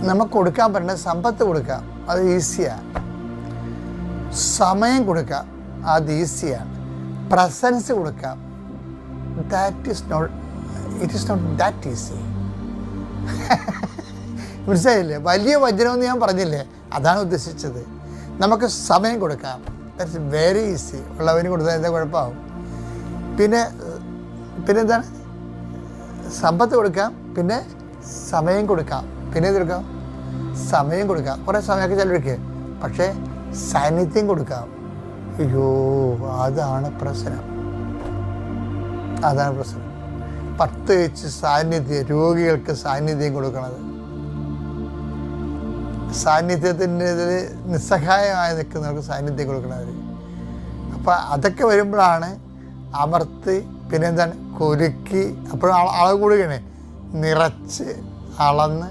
നമുക്ക് കൊടുക്കാൻ പറ്റുന്ന സമ്പത്ത് കൊടുക്കാം, അത് ഈസിയാണ്. സമയം കൊടുക്കാം, അത് ഈസിയാണ്. പ്രസൻസ് കൊടുക്കാം, it is not that easy. മനസ്സിലായില്ലേ? വലിയ വചനമെന്ന് ഞാൻ പറഞ്ഞില്ലേ, അതാണ് ഉദ്ദേശിച്ചത്. നമുക്ക് സമയം കൊടുക്കാം, ദാറ്റ്സ് വെരി ഈസി. ഉള്ളവന് കൊടുത്താൽ എന്താ കുഴപ്പമാവും? പിന്നെന്താണ്? സമ്പത്ത് കൊടുക്കാം, പിന്നെ സമയം കൊടുക്കാം, പിന്നെ എന്ത് കൊടുക്കാം? സമയം കൊടുക്കാം. കുറേ സമയമൊക്കെ ചിലവർക്ക്, പക്ഷേ സാന്നിധ്യം കൊടുക്കാം. അയ്യോ, അതാണ് പ്രശ്നം. പ്രത്യേകിച്ച് സാന്നിധ്യം, രോഗികൾക്ക് സാന്നിധ്യം കൊടുക്കണത്. സാന്നിധ്യത്തിനെതിരെ നിസ്സഹായമായി നിൽക്കുന്നവർക്ക് സാന്നിധ്യം കൊടുക്കണവർ. അപ്പം അതൊക്കെ വരുമ്പോഴാണ് അമർത്തി, പിന്നെന്താണ്, കുലുക്കി, അപ്പോഴും അളവ് കൂടുകയാണ്, നിറച്ച് അളന്ന്